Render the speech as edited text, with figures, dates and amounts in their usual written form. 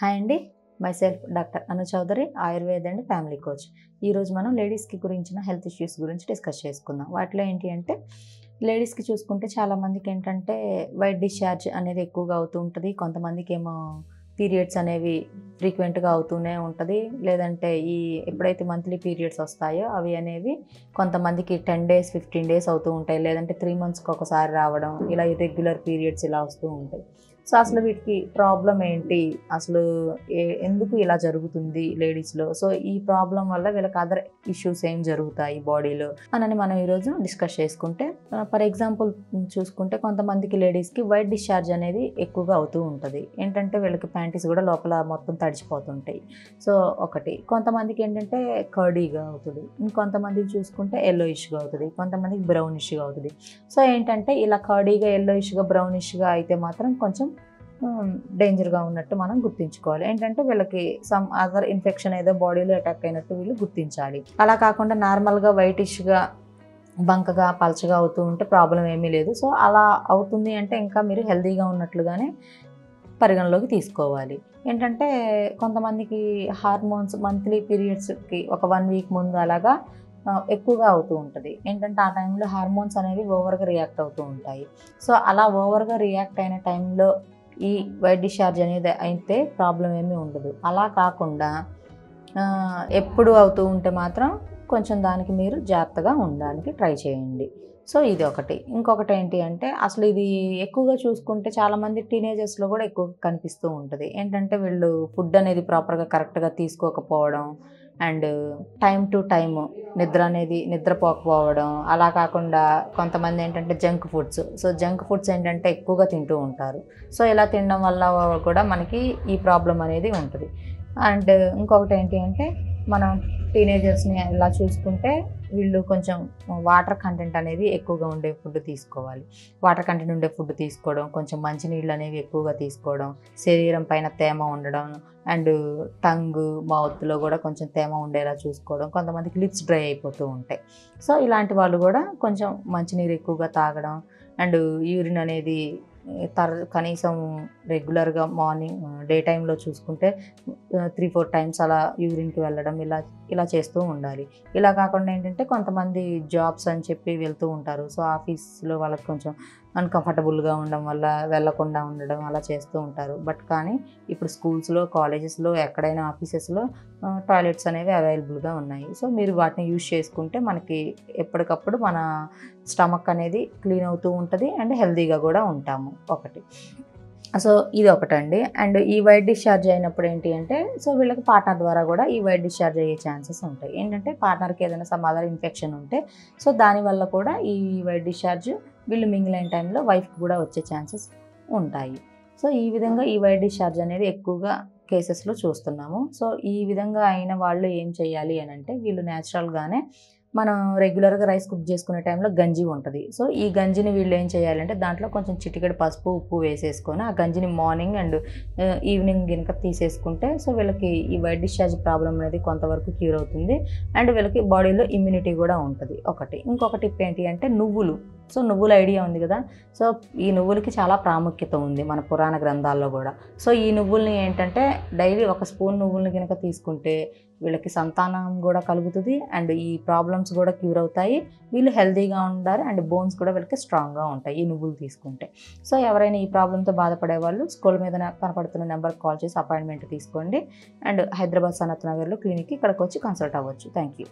Hi అండి. Myself doctor Anu Chowdary, Ayurveda and family coach. ఈరోజు మనం లేడీస్కి గురించిన హెల్త్ ఇష్యూస్ గురించి డిస్కస్ చేసుకుందాం. వాటిలో ఏంటి అంటే లేడీస్కి చూసుకుంటే చాలామందికి ఏంటంటే వైట్ డిశ్చార్జ్ అనేది ఎక్కువగా అవుతూ ఉంటుంది. కొంతమందికి ఏమో పీరియడ్స్ అనేవి ఫ్రీక్వెంట్గా అవుతూనే ఉంటుంది. లేదంటే ఎప్పుడైతే మంత్లీ పీరియడ్స్ వస్తాయో అవి అనేవి కొంతమందికి 10 days 15 days అవుతూ ఉంటాయి. లేదంటే 3 monthsకి ఒకసారి రావడం, ఇలా ఇర్రెగ్యులర్ పీరియడ్స్ ఇలా వస్తూ ఉంటాయి. సో అసలు వీటికి ప్రాబ్లం ఏంటి, అసలు ఎందుకు ఇలా జరుగుతుంది లేడీస్లో, సో ఈ ప్రాబ్లం వల్ల వీళ్ళకి అదర్ ఇష్యూస్ ఏం జరుగుతాయి బాడీలో అని మనం ఈరోజు డిస్కస్ చేసుకుంటే, ఫర్ ఎగ్జాంపుల్ చూసుకుంటే కొంతమందికి లేడీస్కి వైట్ డిశ్చార్జ్ అనేది ఎక్కువగా అవుతూ ఉంటుంది. ఏంటంటే వీళ్ళకి ప్యాంటీస్ కూడా లోపల మొత్తం తడిచిపోతుంటాయి. సో ఒకటి, కొంతమందికి ఏంటంటే కర్డీగా అవుతుంది, ఇంకొంతమందికి చూసుకుంటే ఎల్లోయిష్గా అవుతుంది, కొంతమందికి బ్రౌనిష్గా అవుతుంది. సో ఏంటంటే ఇలా కర్డీగా ఎల్లోయిష్గా బ్రౌనిష్గా అయితే మాత్రం కొంచెం డేంజర్గా ఉన్నట్టు మనం గుర్తించుకోవాలి. ఏంటంటే వీళ్ళకి సమ్ అదర్ ఇన్ఫెక్షన్ ఏదో బాడీలో అటాక్ అయినట్టు వీళ్ళు గుర్తించాలి. అలా కాకుండా నార్మల్గా వైటిష్గా బంకగా పల్చగా అవుతూ ఉంటే ప్రాబ్లం ఏమీ లేదు. సో అలా అవుతుంది అంటే ఇంకా మీరు హెల్తీగా ఉన్నట్లుగానే పరిగణలోకి తీసుకోవాలి. ఏంటంటే కొంతమందికి హార్మోన్స్ మంత్లీ పీరియడ్స్కి ఒక 1 week ముందు అలాగా ఎక్కువగా అవుతూ ఉంటుంది. ఏంటంటే ఆ టైంలో హార్మోన్స్ అనేవి ఓవర్గా రియాక్ట్ అవుతూ ఉంటాయి. సో అలా ఓవర్గా రియాక్ట్ అయిన టైంలో ఈ వైట్ డిశ్చార్జ్ అనేది అయితే ప్రాబ్లం ఏమీ ఉండదు. అలా కాకుండా ఎప్పుడు అవుతూ ఉంటే మాత్రం కొంచెం దానికి మీరు జాగ్రత్తగా ఉండడానికి ట్రై చేయండి. సో ఇది ఒకటి. ఇంకొకటి ఏంటి అంటే అసలు ఇది ఎక్కువగా చూసుకుంటే చాలామంది టీనేజర్స్లో కూడా ఎక్కువగా కనిపిస్తూ ఉంటుంది. ఏంటంటే వీళ్ళు ఫుడ్ అనేది ప్రాపర్గా కరెక్ట్గా తీసుకోకపోవడం, అండ్ టైం టు టైమ్ నిద్రపోకపోవడం, అలా కాకుండా కొంతమంది ఏంటంటే జంక్ ఫుడ్స్ ఏంటంటే ఎక్కువగా తింటూ ఉంటారు. సో ఇలా తినడం వల్ల కూడా మనకి ఈ ప్రాబ్లం అనేది ఉంటుంది. అండ్ ఇంకొకటి ఏంటి అంటే మనం టీనేజర్స్ని ఇలా చూసుకుంటే వీళ్ళు కొంచెం వాటర్ కంటెంట్ అనేది ఎక్కువగా ఉండే ఫుడ్ తీసుకోవాలి. వాటర్ కంటెంట్ ఉండే ఫుడ్ తీసుకోవడం, కొంచెం మంచినీళ్ళు అనేవి ఎక్కువగా తీసుకోవడం, శరీరం పైన తేమ ఉండడం, అండ్ మౌత్లో కూడా కొంచెం తేమ ఉండేలా చూసుకోవడం. కొంతమందికి లిప్స్ డ్రై అయిపోతూ ఉంటాయి. సో ఇలాంటి వాళ్ళు కూడా కొంచెం మంచినీరు ఎక్కువగా తాగడం, అండ్ యూరిన్ అనేది కనీసం రెగ్యులర్గా మార్నింగ్ డే టైంలో చూసుకుంటే 3-4 times అలా యూరిన్కి వెళ్ళడం, ఇలా చేస్తూ ఉండాలి. ఇలా కాకుండా ఏంటంటే కొంతమంది జాబ్స్ అని చెప్పి వెళ్తూ ఉంటారు. సో ఆఫీస్లో వాళ్ళకి కొంచెం అన్కంఫర్టబుల్గా ఉండడం వల్ల వెళ్ళకుండా ఉండడం అలా చేస్తూ ఉంటారు. బట్ కానీ ఇప్పుడు స్కూల్స్లో, కాలేజెస్లో, ఎక్కడైనా ఆఫీసెస్లో టాయిలెట్స్ అనేవి అవైలబుల్గా ఉన్నాయి. సో మీరు వాటిని యూజ్ చేసుకుంటే మనకి ఎప్పటికప్పుడు మన స్టమక్ అనేది క్లీన్ అవుతూ ఉంటుంది అండ్ హెల్తీగా కూడా ఉంటాము. ఒకటి. సో ఇది ఒకటండి. అండ్ ఈ వైట్ డిశ్చార్జ్ అయినప్పుడు ఏంటి అంటే సో వీళ్ళకి పార్ట్నర్ ద్వారా కూడా ఈ వైట్ డిశ్చార్జ్ అయ్యే ఛాన్సెస్ ఉంటాయి. ఏంటంటే పార్ట్నర్కి ఏదైనా సమ్ అదర్ ఇన్ఫెక్షన్ ఉంటే సో దానివల్ల కూడా ఈ వైట్ డిశ్చార్జ్ వీళ్ళు మింగిల్ అయిన టైంలో వైఫ్కి కూడా వచ్చే ఛాన్సెస్ ఉంటాయి. సో ఈ విధంగా ఈ వైట్ డిశ్చార్జ్ అనేది ఎక్కువగా కేసెస్లో చూస్తున్నాము. సో ఈ విధంగా అయిన వాళ్ళు ఏం చేయాలి అని అంటే వీళ్ళు న్యాచురల్గానే మనం రెగ్యులర్గా రైస్ కుక్ చేసుకునే టైంలో గంజి ఉంటుంది. సో ఈ గంజిని వీళ్ళు ఏం చేయాలంటే దాంట్లో కొంచెం చిటికెడు పసుపు, ఉప్పు వేసేసుకొని ఆ గంజిని మార్నింగ్ అండ్ ఈవినింగ్ కనుక తీసేసుకుంటే సో వీళ్ళకి ఈ వైట్ డిశ్చార్జ్ ప్రాబ్లం అనేది కొంతవరకు క్యూర్ అవుతుంది. అండ్ వీళ్ళకి బాడీలో ఇమ్యూనిటీ కూడా ఉంటుంది. ఒకటి. ఇంకొక టిప్ ఏంటి అంటే నువ్వులు. సో నువ్వుల ఐడియా ఉంది కదా. సో ఈ నువ్వులకి చాలా ప్రాముఖ్యత ఉంది మన పురాణ గ్రంథాల్లో కూడా. సో ఈ నువ్వుల్ని ఏంటంటే డైలీ 1 spoon నువ్వుల్ని కనుక తీసుకుంటే వీళ్ళకి సంతానం కూడా కలుగుతుంది అండ్ ఈ ప్రాబ్లమ్స్ కూడా క్యూర్ అవుతాయి. వీళ్ళు హెల్తీగా ఉంటారు అండ్ బోన్స్ కూడా వీళ్ళకి స్ట్రాంగ్గా ఉంటాయి ఈ నువ్వులు తీసుకుంటే. సో ఎవరైనా ఈ ప్రాబ్లంతో బాధపడే వాళ్ళు స్కూల్ మీద కనపడుతున్న నెంబర్కి కాల్ చేసి అపాయింట్మెంట్ తీసుకోండి. అండ్ హైదరాబాద్ సనత్ నగర్లో క్లినిక్కి ఇక్కడికి వచ్చి కన్సల్ట్ అవ్వచ్చు. Thank you.